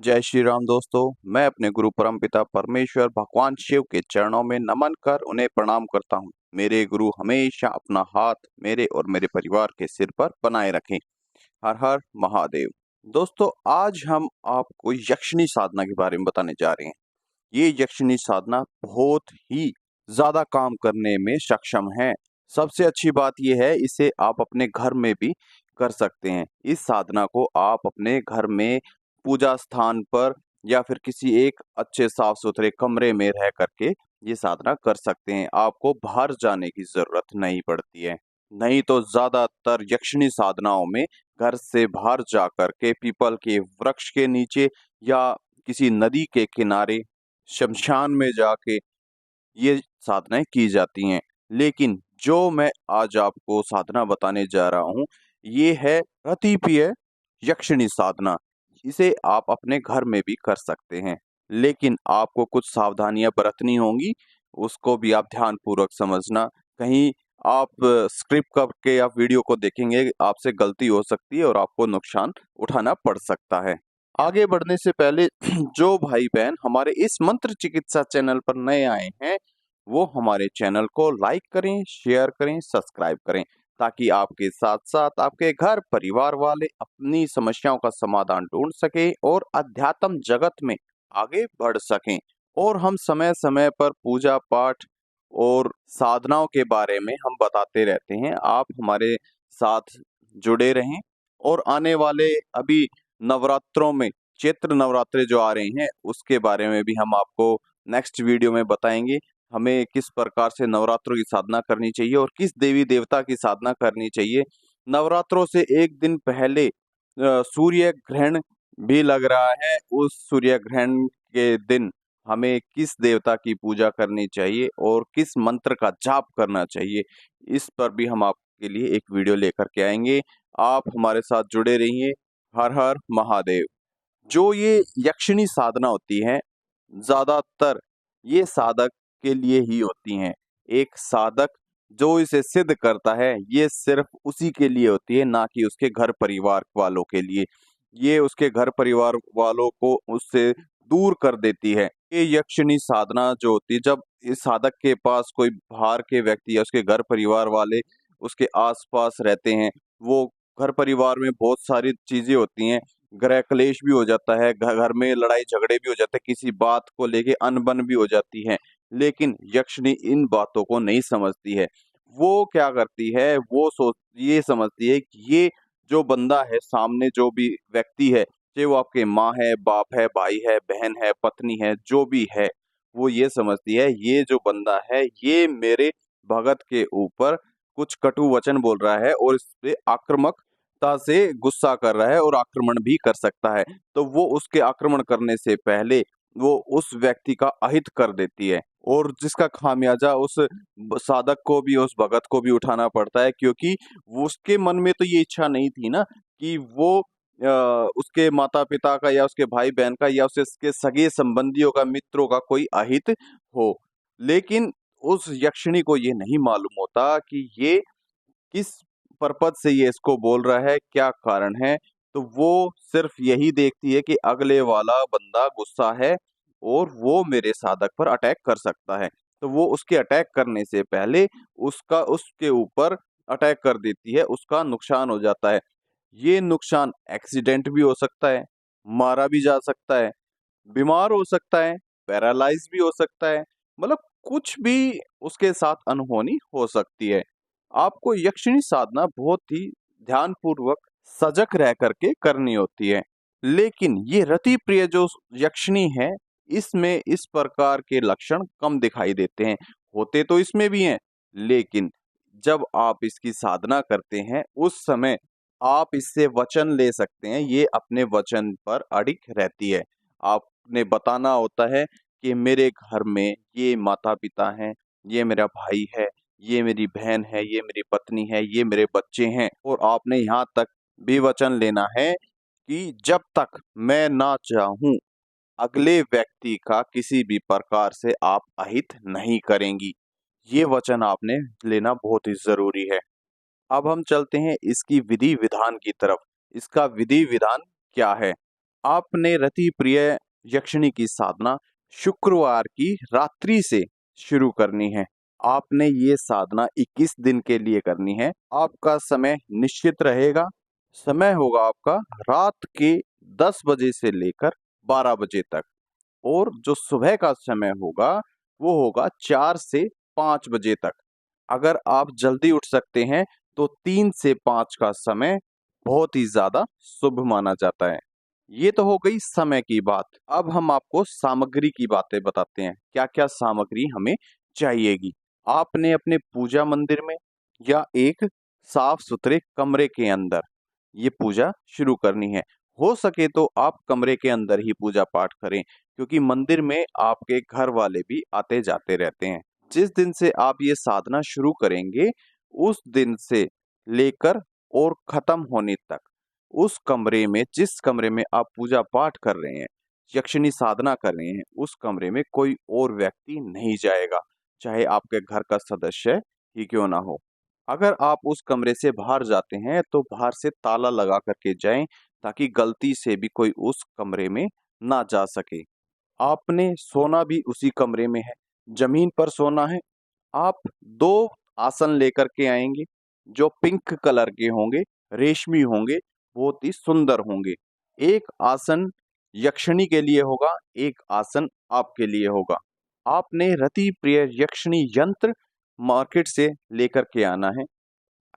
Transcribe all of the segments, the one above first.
जय श्री राम दोस्तों। मैं अपने गुरु परमपिता परमेश्वर भगवान शिव के चरणों में नमन कर उन्हें प्रणाम करता हूँ। मेरे गुरु हमेशा अपना हाथ मेरे और मेरे परिवार के सिर पर बनाए रखें। हर हर महादेव। दोस्तों, आज हम आपको यक्षिणी साधना के बारे में बताने जा रहे हैं। ये यक्षिणी साधना बहुत ही ज्यादा काम करने में सक्षम है। सबसे अच्छी बात यह है, इसे आप अपने घर में भी कर सकते हैं। इस साधना को आप अपने घर में पूजा स्थान पर या फिर किसी एक अच्छे साफ सुथरे कमरे में रह करके ये साधना कर सकते हैं। आपको बाहर जाने की जरूरत नहीं पड़ती है। नहीं तो ज्यादातर यक्षिणी साधनाओं में घर से बाहर जा करके पीपल के वृक्ष के नीचे या किसी नदी के किनारे शमशान में जाके ये साधनाएं की जाती हैं। लेकिन जो मैं आज आपको साधना बताने जा रहा हूँ, ये है अतिप्रिय यक्षिणी साधना। इसे आप अपने घर में भी कर सकते हैं, लेकिन आपको कुछ सावधानियां बरतनी होंगी। उसको भी आप ध्यान पूर्वक समझना। कहीं आप स्क्रिप्ट करके आप वीडियो को देखेंगे, आपसे गलती हो सकती है और आपको नुकसान उठाना पड़ सकता है। आगे बढ़ने से पहले जो भाई बहन हमारे इस मंत्र चिकित्सा चैनल पर नए आए हैं, वो हमारे चैनल को लाइक करें, शेयर करें, सब्सक्राइब करें, ताकि आपके साथ साथ आपके घर परिवार वाले अपनी समस्याओं का समाधान ढूंढ सकें और अध्यात्म जगत में आगे बढ़ सकें। और हम समय समय पर पूजा पाठ और साधनाओं के बारे में हम बताते रहते हैं। आप हमारे साथ जुड़े रहें। और आने वाले अभी नवरात्रों में, चैत्र नवरात्रे जो आ रहे हैं, उसके बारे में भी हम आपको नेक्स्ट वीडियो में बताएंगे। हमें किस प्रकार से नवरात्रों की साधना करनी चाहिए और किस देवी देवता की साधना करनी चाहिए। नवरात्रों से एक दिन पहले सूर्य ग्रहण भी लग रहा है। उस सूर्य ग्रहण के दिन हमें किस देवता की पूजा करनी चाहिए और किस मंत्र का जाप करना चाहिए, इस पर भी हम आपके लिए एक वीडियो लेकर के आएंगे। आप हमारे साथ जुड़े रहिए। हर हर महादेव। जो ये यक्षिणी साधना होती है, ज्यादातर ये साधक के लिए ही होती हैं। एक साधक जो इसे सिद्ध करता है, ये सिर्फ उसी के लिए होती है, ना कि उसके घर परिवार वालों के लिए। ये उसके घर परिवार वालों को उससे दूर कर देती है। ये यक्षिणी साधना जो होती है, जब इस साधक के पास कोई बाहर के व्यक्ति या उसके घर परिवार वाले उसके आसपास रहते हैं, वो घर परिवार में बहुत सारी चीजें होती हैं। गृह क्लेश भी हो जाता है, घर में लड़ाई झगड़े भी हो जाते हैं, किसी बात को लेके अनबन भी हो जाती है। लेकिन यक्षिणी इन बातों को नहीं समझती है। वो क्या करती है, वो ये समझती है कि ये जो बंदा है, सामने जो भी व्यक्ति है, चाहे वो आपके माँ है, बाप है, भाई है, बहन है, पत्नी है, जो भी है, वो ये समझती है ये जो बंदा है, ये मेरे भगत के ऊपर कुछ कटु वचन बोल रहा है और इस पे आक्रामकता से गुस्सा कर रहा है और आक्रमण भी कर सकता है। तो वो उसके आक्रमण करने से पहले वो उस व्यक्ति का अहित कर देती है, और जिसका खामियाजा उस साधक को भी, उस भगत को भी उठाना पड़ता है। क्योंकि वो उसके मन में तो ये इच्छा नहीं थी ना कि वो उसके माता पिता का या उसके भाई बहन का या उसके सगे संबंधियों का, मित्रों का कोई अहित हो। लेकिन उस यक्षिणी को ये नहीं मालूम होता कि ये किस पर्पज से ये इसको बोल रहा है, क्या कारण है। तो वो सिर्फ यही देखती है कि अगले वाला बंदा गुस्सा है और वो मेरे साधक पर अटैक कर सकता है। तो वो उसके अटैक करने से पहले उसके ऊपर अटैक कर देती है, उसका नुकसान हो जाता है। ये नुकसान एक्सीडेंट भी हो सकता है, मारा भी जा सकता है, बीमार हो सकता है, पैरालाइज भी हो सकता है, मतलब कुछ भी उसके साथ अनहोनी हो सकती है। आपको यक्षिणी साधना बहुत ही ध्यानपूर्वक सजग रह करके करनी होती है। लेकिन ये रति प्रिय जो यक्षिणी है, इसमें इस प्रकार के लक्षण कम दिखाई देते हैं। होते तो इसमें भी हैं, लेकिन जब आप इसकी साधना करते हैं, उस समय आप इससे वचन ले सकते हैं। ये अपने वचन पर अडिग रहती है। आपने बताना होता है कि मेरे घर में ये माता पिता हैं, ये मेरा भाई है, ये मेरी बहन है, ये मेरी पत्नी है, ये मेरे बच्चे हैं। और आपने यहाँ तक भी वचन लेना है कि जब तक मैं ना चाहूं, अगले व्यक्ति का किसी भी प्रकार से आप अहित नहीं करेंगी। ये वचन आपने लेना बहुत ही जरूरी है। अब हम चलते हैं इसकी विधि विधान की तरफ। इसका विधि विधान क्या है। आपने रति प्रिय यक्षिणी की साधना शुक्रवार की रात्रि से शुरू करनी है। आपने ये साधना 21 दिन के लिए करनी है। आपका समय निश्चित रहेगा। समय होगा आपका रात के 10 बजे से लेकर 12 बजे तक, और जो सुबह का समय होगा वो होगा 4 से 5 बजे तक। अगर आप जल्दी उठ सकते हैं तो 3 से 5 का समय बहुत ही ज्यादा शुभ माना जाता है। ये तो हो गई समय की बात। अब हम आपको सामग्री की बातें बताते हैं, क्या क्या सामग्री हमें चाहिएगी। आपने अपने पूजा मंदिर में या एक साफ सुथरे कमरे के अंदर ये पूजा शुरू करनी है। हो सके तो आप कमरे के अंदर ही पूजा पाठ करें, क्योंकि मंदिर में आपके घर वाले भी आते जाते रहते हैं। जिस दिन से आप ये साधना शुरू करेंगे उस दिन से लेकर और खत्म होने तक उस कमरे में, जिस कमरे में आप पूजा पाठ कर रहे हैं, यक्षिणी साधना कर रहे हैं, उस कमरे में कोई और व्यक्ति नहीं जाएगा, चाहे आपके घर का सदस्य ही क्यों ना हो। अगर आप उस कमरे से बाहर जाते हैं तो बाहर से ताला लगा करके जाएं, ताकि गलती से भी कोई उस कमरे में ना जा सके। आपने सोना भी उसी कमरे में है, जमीन पर सोना है। आप 2 आसन लेकर के आएंगे जो पिंक कलर के होंगे, रेशमी होंगे, बहुत ही सुंदर होंगे। एक आसन यक्षिणी के लिए होगा, एक आसन आपके लिए होगा। आपने रति प्रिय यक्षिणी यंत्र मार्केट से लेकर के आना है।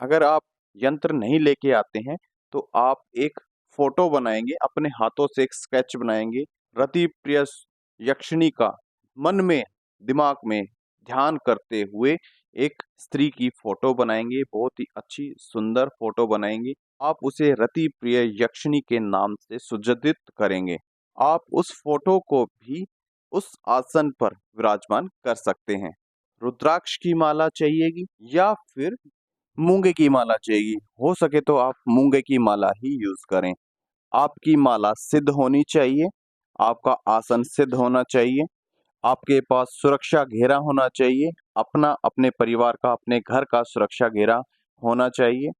अगर आप यंत्र नहीं लेके आते हैं तो आप एक फोटो बनाएंगे, अपने हाथों से एक स्केच बनाएंगे रति प्रिय यक्षिणी का, मन में, दिमाग में ध्यान करते हुए एक स्त्री की फोटो बनाएंगे, बहुत ही अच्छी सुंदर फोटो बनाएंगे। आप उसे रति प्रिय यक्षिणी के नाम से सुजदित करेंगे। आप उस फोटो को भी उस आसन पर विराजमान कर सकते हैं। रुद्राक्ष की माला चाहिएगी या फिर मूंगे की माला चाहिए। हो सके तो आप मूंगे की माला ही यूज करें। आपकी माला सिद्ध होनी चाहिए, आपका आसन सिद्ध होना चाहिए, आपके पास सुरक्षा घेरा होना चाहिए, अपना, अपने परिवार का, अपने घर का सुरक्षा घेरा होना चाहिए।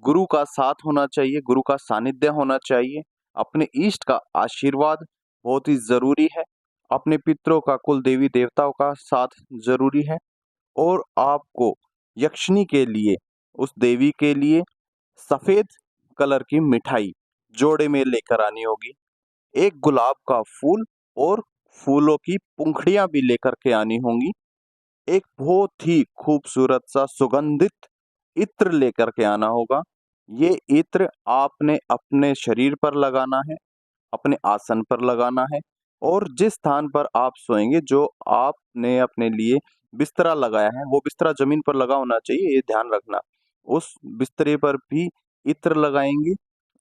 गुरु का साथ होना चाहिए, गुरु का सानिध्य होना चाहिए। अपने इष्ट का आशीर्वाद बहुत ही जरूरी है। अपने पितरों का, कुल देवी देवताओं का साथ जरूरी है। और आपको यक्षिणी के लिए, उस देवी के लिए सफेद कलर की मिठाई जोड़े में लेकर आनी होगी। एक गुलाब का फूल और फूलों की पंखुड़ियां भी लेकर के आनी होंगी। एक बहुत ही खूबसूरत सा सुगंधित इत्र लेकर के आना होगा। ये इत्र आपने अपने शरीर पर लगाना है, अपने आसन पर लगाना है, और जिस स्थान पर आप सोएंगे, जो आपने अपने लिए बिस्तरा लगाया है, वो बिस्तरा जमीन पर लगा होना चाहिए, ये ध्यान रखना। उस बिस्तरे पर भी इत्र लगाएंगे,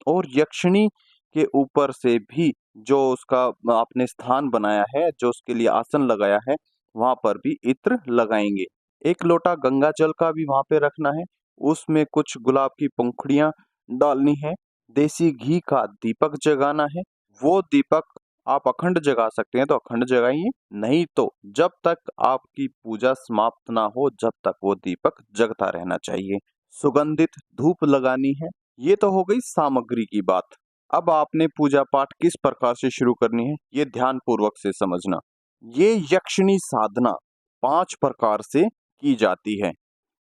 और यक्षिणी के ऊपर से भी जो उसका आपने स्थान बनाया है, जो उसके लिए आसन लगाया है, वहां पर भी इत्र लगाएंगे। एक लोटा गंगा जल का भी वहां पे रखना है। उसमें कुछ गुलाब की पंखुड़ियां डालनी है। देसी घी का दीपक जगाना है। वो दीपक आप अखंड जगा सकते हैं तो अखंड जगाइए, नहीं तो जब तक आपकी पूजा समाप्त ना हो, जब तक वो दीपक जगता रहना चाहिए। सुगंधित धूप लगानी है। ये तो हो गई सामग्री की बात। अब आपने पूजा पाठ किस प्रकार से शुरू करनी है, ये ध्यान पूर्वक से समझना। ये यक्षिणी साधना 5 प्रकार से की जाती है।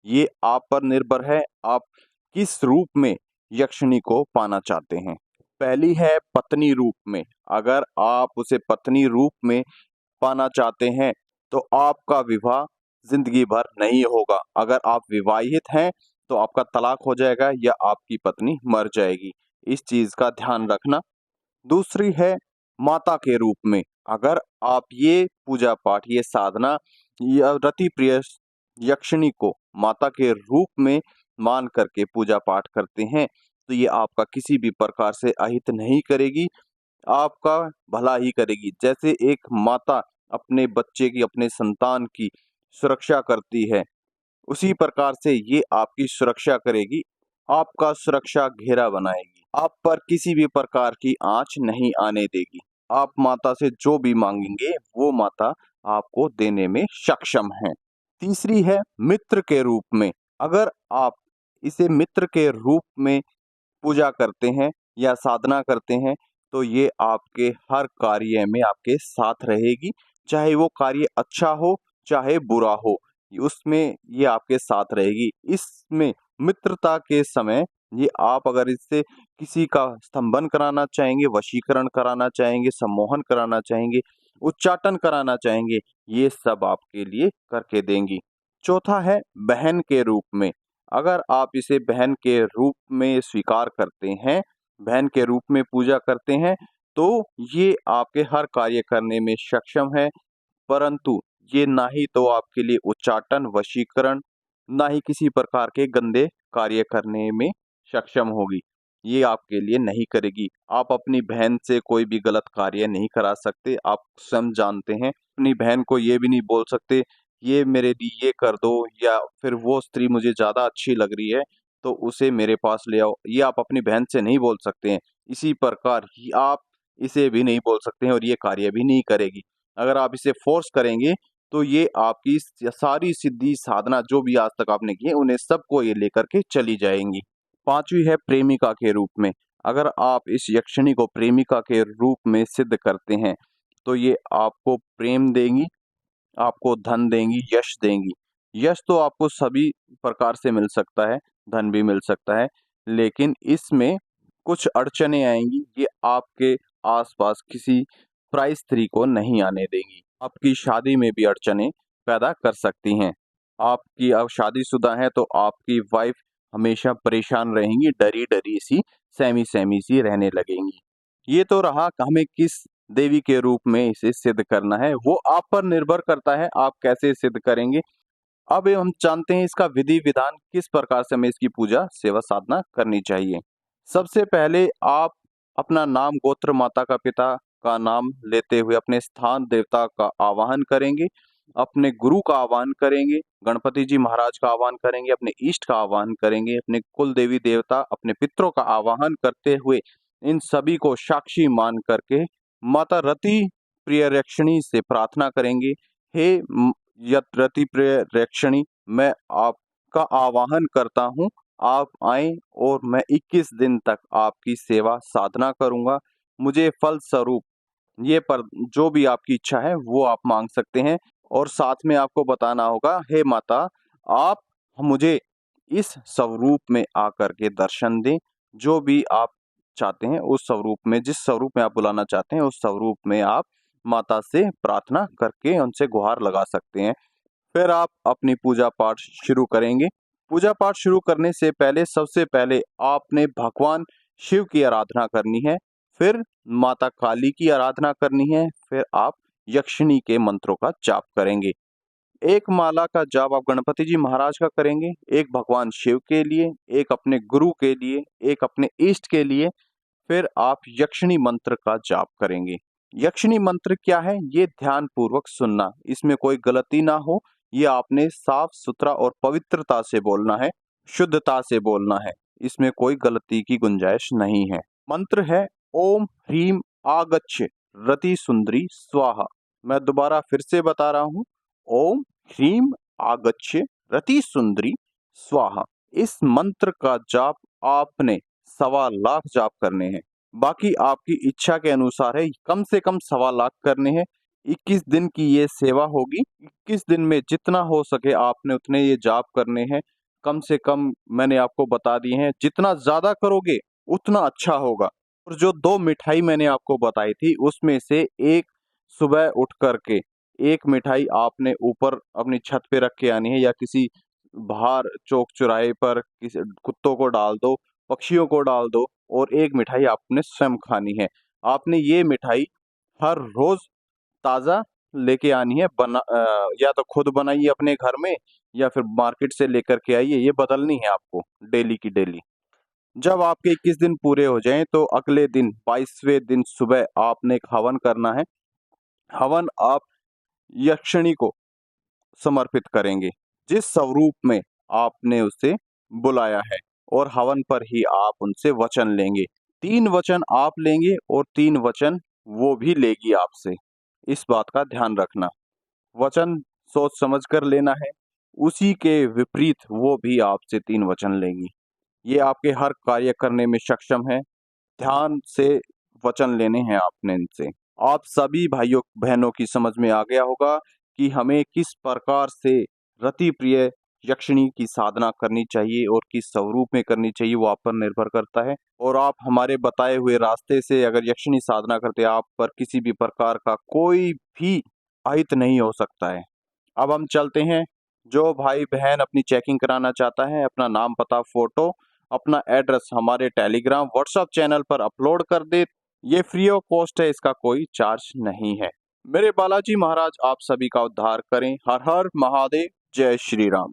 ये आप पर निर्भर है, आप किस रूप में यक्षिणी को पाना चाहते हैं। पहली है पत्नी रूप में। अगर आप उसे पत्नी रूप में पाना चाहते हैं तो आपका विवाह जिंदगी भर नहीं होगा। अगर आप विवाहित हैं तो आपका तलाक हो जाएगा या आपकी पत्नी मर जाएगी। इस चीज का ध्यान रखना। दूसरी है माता के रूप में। अगर आप ये पूजा पाठ, ये साधना या रति प्रिय यक्षिणी को माता के रूप में मान करके पूजा पाठ करते हैं तो ये आपका किसी भी प्रकार से अहित नहीं करेगी, आपका भला ही करेगी। जैसे एक माता अपने बच्चे की, अपने संतान की सुरक्षा करती है, उसी प्रकार से ये आपकी सुरक्षा करेगी, आपका सुरक्षा घेरा बनाएगी, आप पर किसी भी प्रकार की आंच नहीं आने देगी। आप माता से जो भी मांगेंगे वो माता आपको देने में सक्षम है। तीसरी है मित्र के रूप में। अगर आप इसे मित्र के रूप में पूजा करते हैं या साधना करते हैं तो ये आपके हर कार्य में आपके साथ रहेगी, चाहे वो कार्य अच्छा हो, चाहे बुरा हो, उसमें ये आपके साथ रहेगी। इसमें मित्रता के समय ये आप अगर इससे किसी का स्तंभन कराना चाहेंगे, वशीकरण कराना चाहेंगे, सम्मोहन कराना चाहेंगे, उच्चाटन कराना चाहेंगे, ये सब आपके लिए करके देंगी। चौथा है बहन के रूप में। अगर आप इसे बहन के रूप में स्वीकार करते हैं, बहन के रूप में पूजा करते हैं, तो ये आपके हर कार्य करने में सक्षम है, परंतु ये ना ही तो आपके लिए उच्चाटन, वशीकरण, ना ही किसी प्रकार के गंदे कार्य करने में सक्षम होगी। ये आपके लिए नहीं करेगी। आप अपनी बहन से कोई भी गलत कार्य नहीं करा सकते। आप स्वयं जानते हैं, अपनी बहन को ये भी नहीं बोल सकते, ये मेरे लिए ये कर दो, या फिर वो स्त्री मुझे ज़्यादा अच्छी लग रही है, तो उसे मेरे पास ले आओ। ये आप अपनी बहन से नहीं बोल सकते हैं। इसी प्रकार ही आप इसे भी नहीं बोल सकते हैं और ये कार्य भी नहीं करेगी। अगर आप इसे फ़ोर्स करेंगे, तो ये आपकी सारी सिद्धि साधना जो भी आज तक आपने की है, उन्हें सबको ये लेकर के चली जाएँगी। 5वीं है प्रेमिका के रूप में। अगर आप इस यक्षिणी को प्रेमिका के रूप में सिद्ध करते हैं, तो ये आपको प्रेम देंगी, आपको धन देंगी, यश देंगी। यश तो आपको सभी प्रकार से मिल सकता है, धन भी मिल सकता है, लेकिन इसमें कुछ अड़चनें आएँगी, ये आपके आस-पास किसी पराई स्त्री को नहीं आने देंगी। आपकी शादी में भी अड़चनें पैदा कर सकती हैं। आपकी अब शादीशुदा हैं, तो आपकी वाइफ़ हमेशा परेशान रहेंगी, डरी-डरी सी, सहमी-सहमी सी रहने लगेंगी। ये तो रहा हमें किस देवी के रूप में इसे सिद्ध करना है, वो आप पर निर्भर करता है, आप कैसे सिद्ध करेंगे। अब ये हम जानते हैं इसका विधि-विधान, किस प्रकार से हमें इसकी पूजा, सेवा, साधना करनी चाहिए। सबसे पहले आप अपना नाम, गोत्र, माता का पिता का नाम लेते हुए अपने स्थान देवता का आवाहन करेंगे, अपने गुरु का आवाहन करेंगे, गणपति जी महाराज का आवाहन करेंगे, अपने इष्ट का आवाहन करेंगे, अपने कुल देवी देवता, अपने पितरों का आवाहन करते हुए इन सभी को साक्षी मान करके माता रति प्रियरक्षिणी से प्रार्थना करेंगे, हे यत रति प्रियरक्षिणी, मैं आपका आवाहन करता हूँ, आप आएं और मैं 21 दिन तक आपकी सेवा साधना करूंगा। मुझे फल स्वरूप ये पर जो भी आपकी इच्छा है वो आप मांग सकते हैं, और साथ में आपको बताना होगा, हे माता, आप मुझे इस स्वरूप में आकर के दर्शन दें। जो भी आप चाहते हैं उस स्वरूप में, जिस स्वरूप में आप बुलाना चाहते हैं, उस स्वरूप में आप माता से प्रार्थना करके उनसे गुहार लगा सकते हैं। फिर आप अपनी पूजा पाठ शुरू करेंगे। पूजा पाठ शुरू करने से पहले सबसे पहले आपने भगवान शिव की आराधना करनी है, फिर माता काली की आराधना करनी है, फिर आप यक्षिणी के मंत्रों का जाप करेंगे। एक माला का जाप आप गणपति जी महाराज का करेंगे, एक भगवान शिव के लिए, एक अपने गुरु के लिए, एक अपने इष्ट के लिए, फिर आप यक्षिणी मंत्र का जाप करेंगे। यक्षिणी मंत्र क्या है? ये ध्यान पूर्वक सुनना, इसमें कोई गलती ना हो, ये आपने साफ सुथरा और पवित्रता से बोलना है, शुद्धता से बोलना है, इसमें कोई गलती की गुंजाइश नहीं है। मंत्र है ओम ह्रीम आगच्छ रति सुंदरी स्वाहा। मैं दोबारा फिर से बता रहा हूँ, ओम ह्रीम आगच्छ रति सुंदरी स्वाहा। इस मंत्र का जाप आपने 1.25 लाख जाप करने हैं। बाकी आपकी इच्छा के अनुसार है, कम से कम 1.25 लाख करने हैं। 21 दिन की ये सेवा होगी। 21 दिन में जितना हो सके आपने उतने ये जाप करने हैं। कम से कम मैंने आपको बता दिए हैं, जितना ज़्यादा करोगे उतना अच्छा होगा। और जो 2 मिठाई मैंने आपको बताई थी, उसमें से एक सुबह उठ कर के एक मिठाई आपने ऊपर अपनी छत पे रख के आनी है, या किसी बाहर चौक-चौराहे पर किसी कुत्तों को डाल दो, पक्षियों को डाल दो, और एक मिठाई आपने स्वयं खानी है। आपने ये मिठाई हर रोज़ ताज़ा लेके आनी है, या तो खुद बनाइए अपने घर में, या फिर मार्केट से लेकर के आइए, ये बदलनी है आपको डेली की डेली। जब आपके 21 दिन पूरे हो जाएँ, तो अगले दिन 22वें दिन सुबह आपने एक हवन करना है। हवन आप यक्षिणी को समर्पित करेंगे, जिस स्वरूप में आपने उसे बुलाया है, और हवन पर ही आप उनसे वचन लेंगे। 3 वचन आप लेंगे और 3 वचन वो भी लेगी आपसे। इस बात का ध्यान रखना। वचन सोच समझ कर लेना है, उसी के विपरीत वो भी आपसे 3 वचन लेंगी। ये आपके हर कार्य करने में सक्षम है। ध्यान से वचन लेने हैं आपने इनसे। आप सभी भाइयों बहनों की समझ में आ गया होगा कि हमें किस प्रकार से रति प्रिय यक्षिणी की साधना करनी चाहिए और किस स्वरूप में करनी चाहिए, वो आप पर निर्भर करता है। और आप हमारे बताए हुए रास्ते से अगर यक्षिणी साधना करते, आप पर किसी भी प्रकार का कोई भी अहित नहीं हो सकता है। अब हम चलते हैं। जो भाई बहन अपनी चेकिंग कराना चाहता है, अपना नाम, पता, फोटो, अपना एड्रेस हमारे टेलीग्राम व्हाट्सएप चैनल पर अपलोड कर दे। ये फ्री ऑफ कॉस्ट है, इसका कोई चार्ज नहीं है। मेरे बालाजी महाराज आप सभी का उद्धार करें। हर हर महादेव, जय श्री राम।